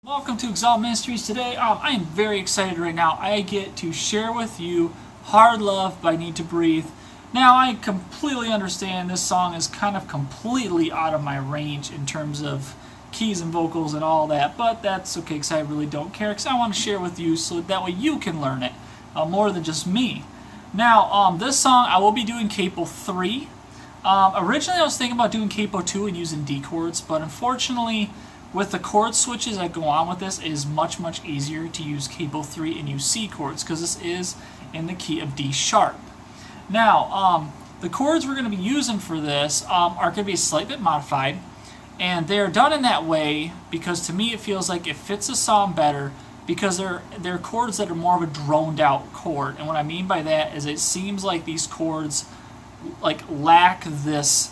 Welcome to XALT Ministries. Today, I am very excited right now. I get to share with you Hard Love by Need to Breathe. Now, I completely understand this song is kind of completely out of my range in terms of keys and vocals and all that, but that's okay because I really don't care because I want to share with you so that way you can learn it more than just me. Now, this song, I will be doing capo 3. Originally, I was thinking about doing capo 2 and using D chords, but unfortunately, with the chord switches that go on with this, it is much easier to use capo 3 and use C chords because this is in the key of D sharp. Now, the chords we're going to be using for this are going to be a slight bit modified, and they're done in that way because to me it feels like it fits the song better because they're chords that are more of a droned out chord. And what I mean by that is it seems like these chords lack this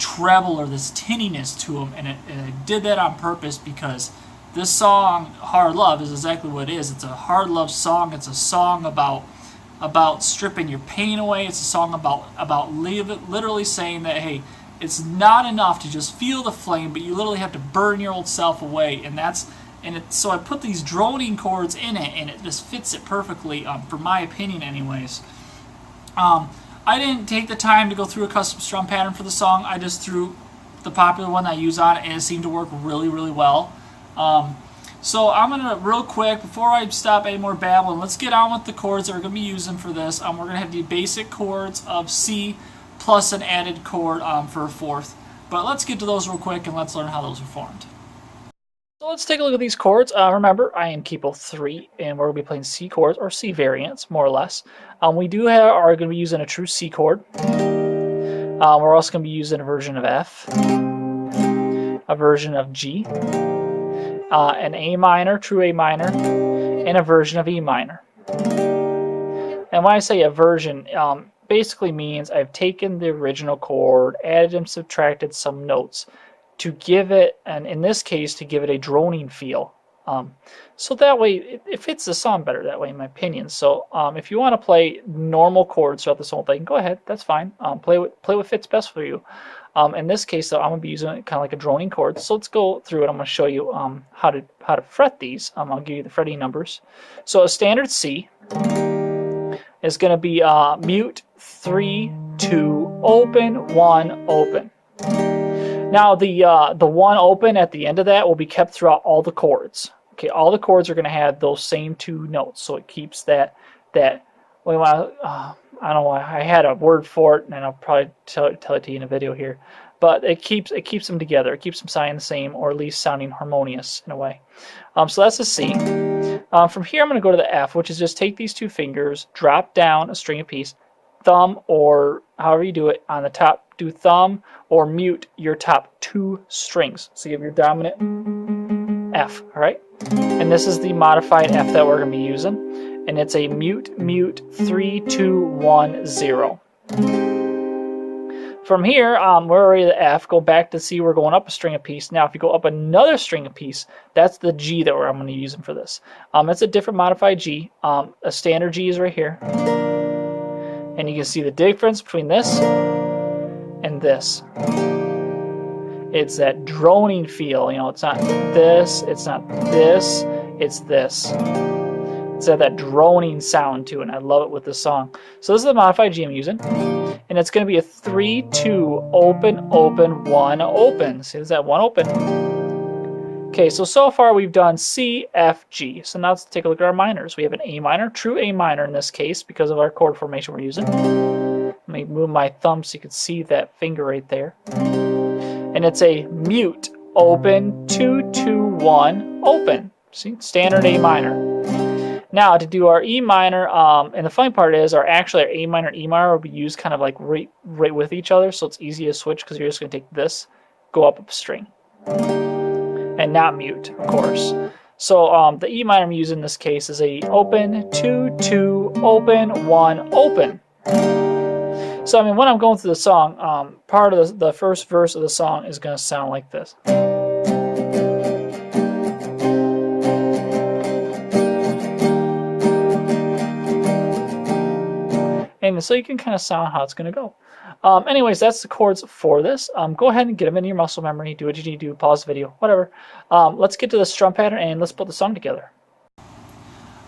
treble or this tinniness to them, and I did that on purpose because this song, Hard Love, is exactly what it is. It's a hard love song. It's a song about stripping your pain away. It's a song about literally saying that, hey, it's not enough to just feel the flame, but you literally have to burn your old self away, so I put these droning chords in it, and it just fits it perfectly, for my opinion anyways. I didn't take the time to go through a custom strum pattern for the song. I just threw the popular one that I use on it, and it seemed to work really well. So I'm going to, real quick, before I stop any more babbling, let's get on with the chords that we're going to be using for this. We're going to have the basic chords of C plus an added chord for a fourth. But let's get to those real quick, and let's learn how those are formed. So let's take a look at these chords. Remember, I am capo 3, and we're going to be playing C chords, or C variants, more or less. We are going to be using a true C chord. We're also going to be using a version of F, a version of G, an A minor, true A minor, and a version of E minor. And when I say a version, basically means I've taken the original chord, added and subtracted some notes to give it, and in this case, to give it a droning feel. So that way, it fits the song better that way, in my opinion. So if you want to play normal chords throughout this whole thing, go ahead, that's fine. Play what fits best for you. In this case, though, I'm going to be using it kind of like a droning chord. So let's go through it. I'm going to show you how to fret these. I'll give you the fretting numbers. So a standard C is going to be mute, 3, 2, open, 1, open. Now the 1 open at the end of that will be kept throughout all the chords. Okay, all the chords are going to have those same 2 notes, so it keeps that. Well, I don't know. I had a word for it, and I'll probably tell it to you in a video here. But it keeps them together. It keeps them sounding the same, or at least sounding harmonious in a way. So that's a C. From here, I'm going to go to the F, which is just take these 2 fingers, drop down a string apiece, thumb, or however you do it on the top, do thumb or mute your top 2 strings. So you have your dominant F, all right? And this is the modified F that we're going to be using. And it's a mute, 3, 2, 1, 0. From here, we're already at the F. Go back to C, we're going up a string apiece. Now, if you go up another string apiece, that's the G that I'm going to be using for this. It's a different modified G. A standard G is right here. And you can see the difference between this and this. It's that droning feel. You know, it's not this, it's not this, it's this. It's that droning sound to it, and I love it with this song. So this is the modified G I'm using. And it's going to be a 3, 2, open, open, 1, open. See, there's that 1 open. Okay, so far we've done C, F, G. So now let's take a look at our minors. We have an A minor, true A minor in this case because of our chord formation we're using. Let me move my thumb so you can see that finger right there. And it's a mute, open, 2, 2, 1, open. See, standard A minor. Now to do our E minor, and the funny part is our A minor and E minor will be used kind of like right with each other, so it's easy to switch because you're just going to take this, go up a string. And not mute, of course. So the E minor I'm using in this case is a open, 2, 2, open, 1, open. So I mean, when I'm going through the song, part of the first verse of the song is going to sound like this. And so you can kind of sound how it's going to go. Anyways, that's the chords for this. Go ahead and get them into your muscle memory. Do what you need to do. Pause the video, whatever. Let's get to the strum pattern and let's put the song together.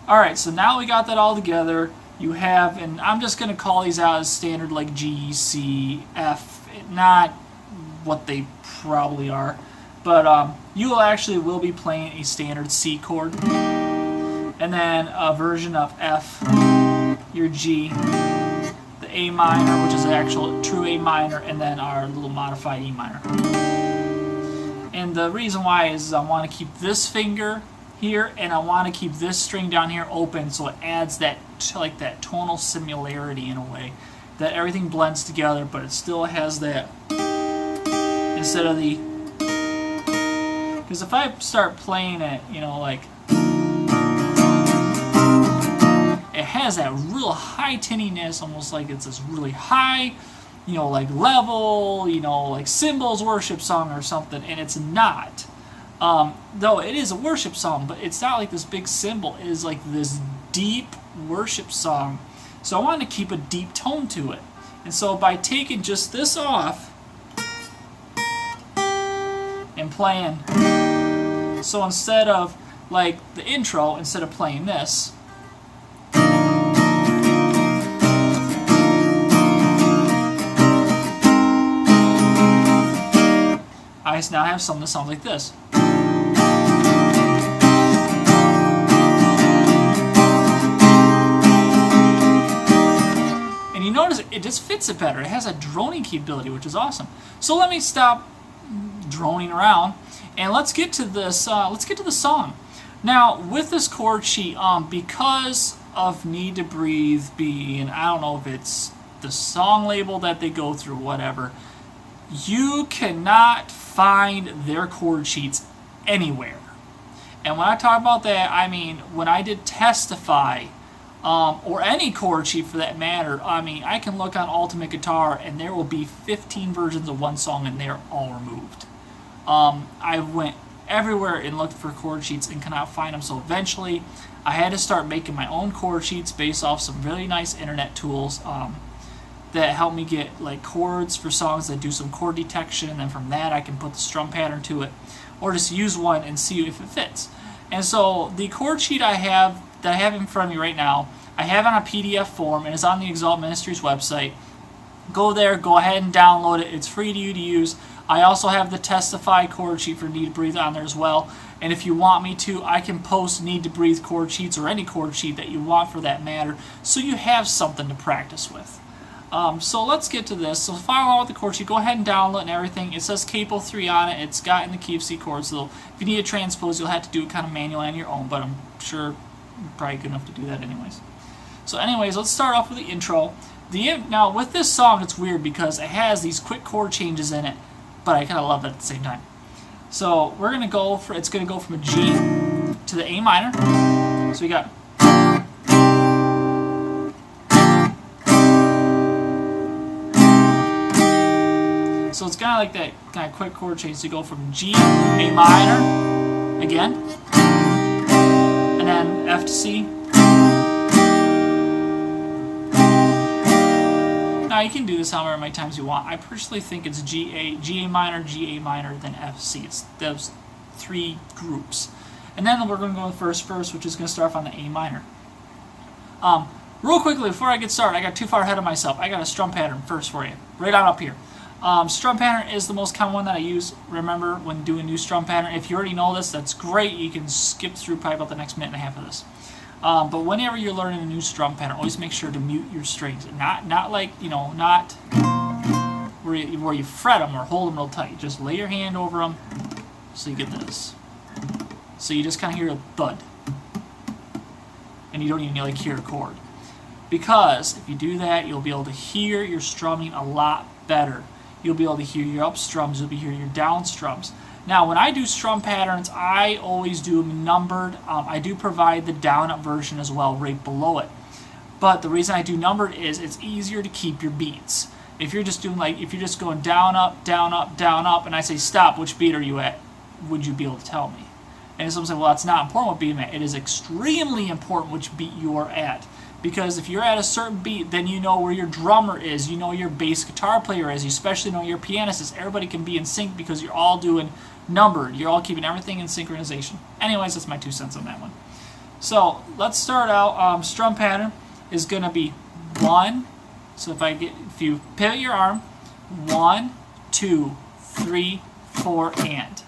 All right, so now we got that all together. You have, and I'm just going to call these out as standard, like G, C, F, not what they probably are. But you will be playing a standard C chord, and then a version of F, your G, the A minor, which is the actual true A minor, and then our little modified E minor. And the reason why is I want to keep this finger here, and I want to keep this string down here open, so it adds that like that tonal similarity in a way, that everything blends together, but it still has that instead of the. Because if I start playing it, you know, like it has that real high tinniness, almost like it's this really high, you know, like level, you know, like cymbals worship song or something, and it's not. Though it is a worship song, but it's not like this big cymbal. It is like this deep worship song. So I wanted to keep a deep tone to it. And so by taking just this off and playing, so instead of like the intro, instead of playing this, I now have something that sounds like this. And you notice it just fits it better. It has a droning capability, which is awesome. So let me stop droning around and let's get to this. Let's get to the song. Now, with this chord sheet, because of Need to Breathe being, I don't know if it's the song label that they go through, whatever, you cannot find their chord sheets anywhere. And when I talk about that, I mean when I did Testify, or any chord sheet for that matter, I mean I can look on Ultimate Guitar and there will be 15 versions of one song and they're all removed. I went everywhere and looked for chord sheets and cannot find them, so eventually I had to start making my own chord sheets based off some really nice internet tools that help me get like chords for songs that do some chord detection, and then from that I can put the strum pattern to it, or just use one and see if it fits. And so the chord sheet that I have in front of me right now, I have on a PDF form and it's on the XALT Ministries website. Go there, go ahead and download it. It's free to you to use. I also have the Testify chord sheet for Need to Breathe on there as well. And if you want me to, I can post Need to Breathe chord sheets or any chord sheet that you want for that matter, so you have something to practice with. So let's get to this. So follow along with the chord sheet. Go ahead and download and everything. It says capo 3 on it. It's got in the key of C chords. So if you need to transpose, you'll have to do it kind of manually on your own, but I'm sure you're probably good enough to do that anyways. So anyways, let's start off with the intro. Now with this song, it's weird because it has these quick chord changes in it, but I kind of love it at the same time. So we're gonna go for, it's gonna go from a G to the A minor. So we got. So it's kind of like that kind of quick chord change to go from G, A minor, again, and then F to C. Now you can do this however many times you want. I personally think it's G A minor, then F, C. It's those three groups. And then we're going to go with the first verse, which is going to start off on the A minor. Real quickly, before I get started, I got too far ahead of myself. I got a strum pattern first for you, right on up here. Strum pattern is the most common one that I use, remember, when doing new strum pattern. If you already know this, that's great. You can skip through probably about the next minute and a half of this. But whenever you're learning a new strum pattern, always make sure to mute your strings. Not like, you know, not where you fret them or hold them real tight. Just lay your hand over them so you get this. So you just kind of hear a thud. And you don't even like hear a chord. Because if you do that, you'll be able to hear your strumming a lot better. You'll be able to hear your up strums, you'll be hearing your down strums. Now, when I do strum patterns, I always do them numbered. I do provide the down up version as well, right below it. But the reason I do numbered is it's easier to keep your beats. If you're just doing if you're just going down, up, down, up, down, up, and I say stop, which beat are you at? Would you be able to tell me? And someone say, well, that's not important what beat I'm at. It is extremely important which beat you are at. Because if you're at a certain beat, then you know where your drummer is, you know your bass guitar player is, you especially know your pianist is. Everybody can be in sync because you're all doing numbered. You're all keeping everything in synchronization. Anyways, that's my 2 cents on that one. So let's start out. Strum pattern is going to be 1. So if you pivot your arm, 1, 2, 3, 4, and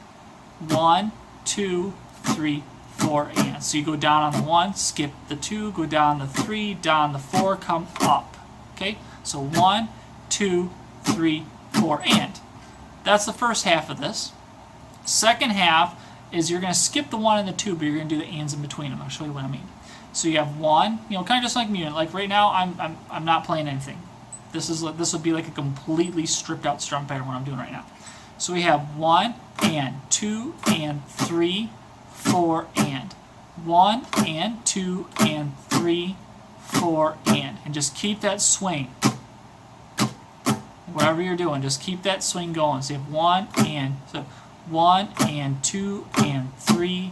1, 2, 3, 4, and. So you go down on the 1, skip the 2, go down the 3, down the 4, come up. Okay? So 1, 2, 3, 4, and. That's the first half of this. Second half is you're going to skip the 1 and the 2, but you're going to do the ands in between them. I'll show you what I mean. So you have 1, kind of just like me. Like right now, I'm not playing anything. This would be like a completely stripped out strum pattern what I'm doing right now. So we have 1 and 2 and 3, 4 and 1 and 2 and 3, 4 and just keep that swing. Whatever you're doing, just keep that swing going. So you have 1 and 2 and 3,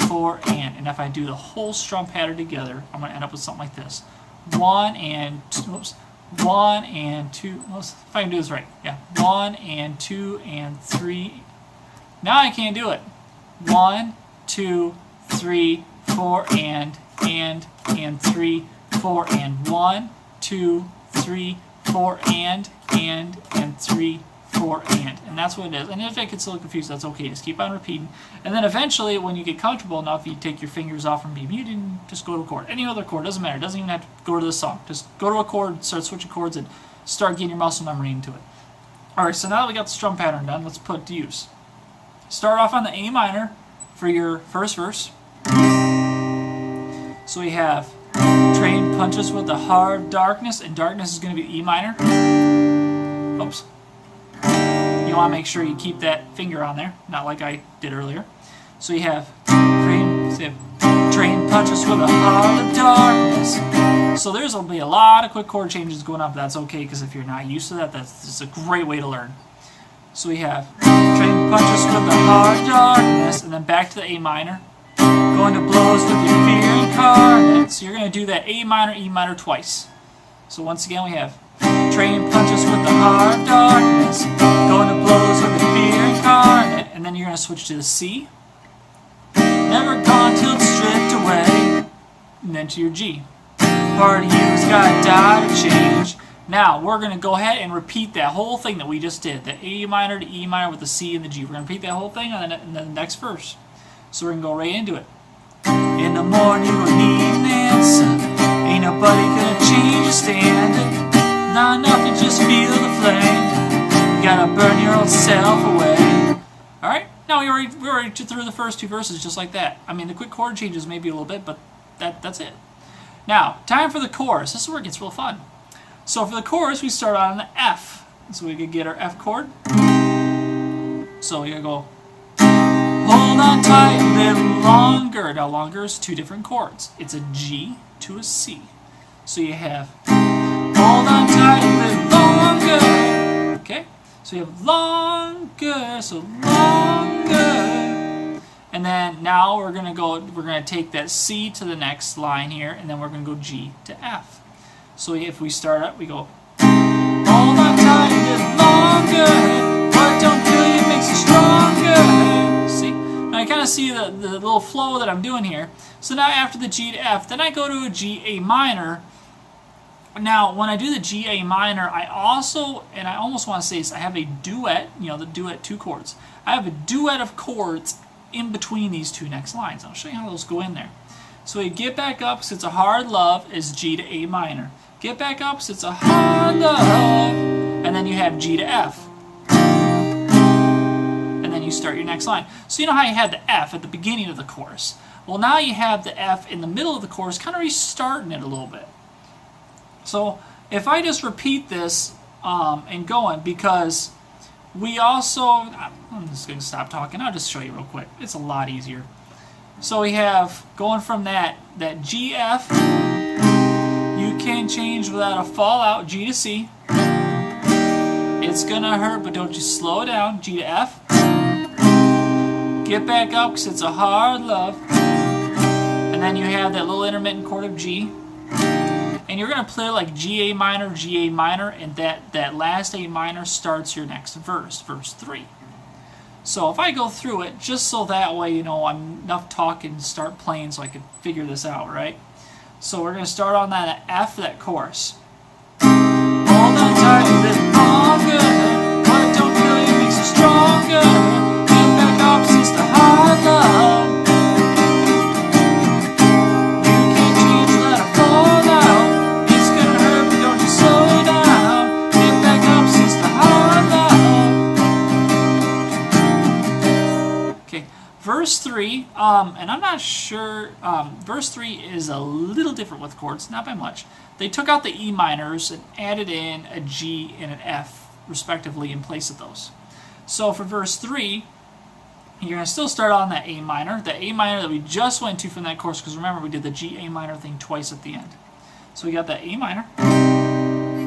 4 and if I do the whole strum pattern together, I'm going to end up with something like this: 1 and 2, 1 and 2. If I can do this right, yeah, 1 and 2 and 3. Now I can't do it. 1, 2, 3, 4 and 3, 4 and 1, 2, 3, 4 and 3, 4 and that's what it is. And if it gets a little confused, that's okay. Just keep on repeating, and then eventually, when you get comfortable enough, you take your fingers off from being muted and just go to a chord. Any other chord, doesn't matter. It doesn't even have to go to the song. Just go to a chord, start switching chords, and start getting your muscle memory into it. All right. So now that we got the strum pattern done, let's put it to use. Start off on the A minor for your first verse. So we have train punches with the hard darkness, and darkness is going to be E minor. Oops. You want to make sure you keep that finger on there, not like I did earlier. So you have train punches with a heart of darkness. So there's going to be a lot of quick chord changes going on, but that's okay, because if you're not used to that, that's just a great way to learn. So we have train punches with the heart of darkness, and then back to the A minor. Going to blows with your fear incarnate. So you're going to do that A minor, E minor twice. So once again, we have train punches with the heart of darkness, going to blows with the fear incarnate, and then you're going to switch to the C. Never gone till it's stripped away, and then to your G. Part of you's got to die to change. Now we're going to go ahead and repeat that whole thing that we just did, the A minor to E minor with the C and the G. We're going to repeat that whole thing in the next verse. So we're going to go right into it. In the morning you will need an answer. Ain't nobody gonna change your standard. Not enough to just feel the flame. You gotta burn your old self away. Alright, now we already through the first 2 verses just like that. I mean, the quick chord changes maybe a little bit, but that's it. Now, time for the chorus. This is where it gets real fun. So for the chorus, we start on the F. So we could get our F chord. So we're gonna go, hold on tight a little longer. Now longer is 2 different chords. It's a G to a C. So you have hold on tight a little longer. Okay? So you have longer, so longer. And then now we're gonna take that C to the next line here, and then we're gonna go G to F. So if we start up, we go hold on tight a little longer. What don't kill you makes you stronger. See? Now you kind of see the little flow that I'm doing here. So now after the G to F, then I go to a G A minor. Now when I do the G A minor, I almost want to say this, I have a duet, the duet 2 chords. I have a duet of chords in between these 2 next lines. I'll show you how those go in there. So you get back up, because it's a hard love, is G to A minor. Get back up, because it's a hard love, and then you have G to F. And then you start your next line. So you know how you had the F at the beginning of the chorus. Well, now you have the F in the middle of the chorus, kind of restarting it a little bit. So if I just repeat this and going, because we also, I'm just going to stop talking, I'll just show you real quick. It's a lot easier. So we have, going from that G, F, you can change without a fallout, G to C. It's going to hurt, but don't you slow down, G to F. Get back up, because it's a hard love. And then you have that little intermittent chord of G. and you're going to play like G, A minor, and that last A minor starts your next verse, verse 3. So if I go through it, just so that way, I'm enough talking to start playing so I can figure this out, right? So we're going to start on that F, that chorus. Hold on tight a little longer, what don't kill you makes you stronger. Get back up, sister, hard love. You can't change, let her fall out. It's gonna hurt, but don't you slow down. Get back up, sister, hard love. Okay, verse 3, and I'm not sure, verse 3 is a little different with chords, not by much. They took out the E minors and added in a G and an F, respectively, in place of those. So for verse 3, you're going to still start on that A minor, the A minor that we just went to from that chorus, because remember we did the G, A minor thing twice at the end. So we got that A minor.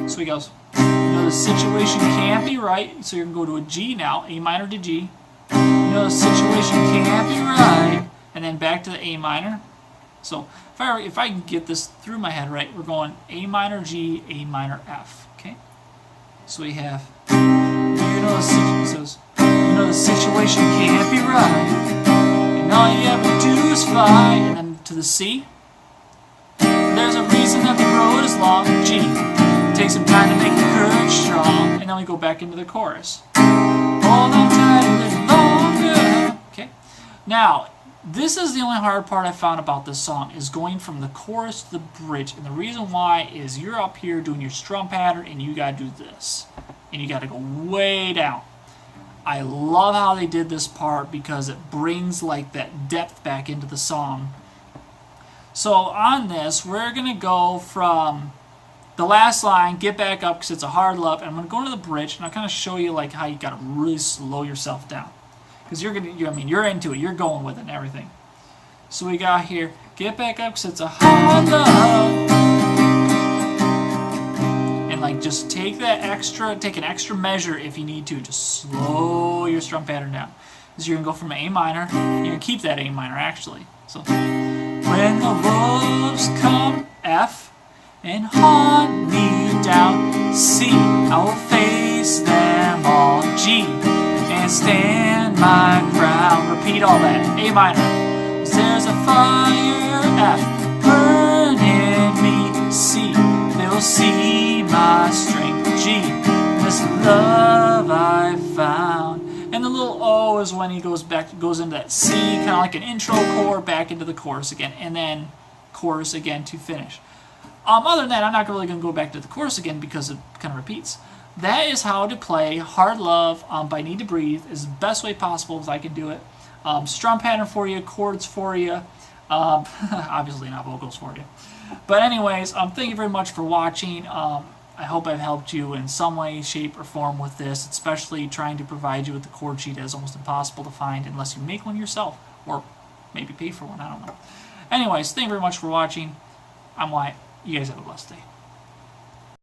So he goes, the situation can't be right, so you're going to go to a G now, A minor to G. The situation can't be right, and then back to the A minor. So if I can get this through my head right, we're going A minor, G, A minor, F. Okay. So we have, the situation can't be right, and all you ever do is fight. And then to the C. There's a reason that the road is long. G. Take some time to make the courage strong, and then we go back into the chorus. Hold on tight a little longer. Okay. Now, this is the only hard part I found about this song, is going from the chorus to the bridge. And the reason why is you're up here doing your strum pattern and you got to do this. And you got to go way down. I love how they did this part because it brings like that depth back into the song. So on this, we're going to go from the last line, get back up because it's a hard love. And I'm going to go into the bridge and I'll kind of show you like how you got to really slow yourself down. Because you're into it, you're going with it and everything. So we got here, get back up because it's a hard love. And like just take an extra measure if you need to. Just slow your strum pattern down. Because you're going to go from A minor, you're going to keep that A minor actually. So, when the wolves come, F, and hunt me down, C, I will face them all, G, and stand my ground. Repeat all that. A minor. There's a fire, F, burning me. C, they will see my strength. G, this love I found. And the little O is when he goes into that C, kind of like an intro chord, back into the chorus again, and then chorus again to finish. Other than that, I'm not really going to go back to the chorus again because it kind of repeats. That is how to play Hard Love by Need to Breathe. Is the best way possible as I can do it. Strum pattern for you, chords for you, obviously not vocals for you. But anyways, thank you very much for watching. I hope I've helped you in some way, shape, or form with this, especially trying to provide you with the chord sheet that is almost impossible to find unless you make one yourself, or maybe pay for one, I don't know. Anyways, thank you very much for watching. I'm Wyatt. You guys have a blessed day.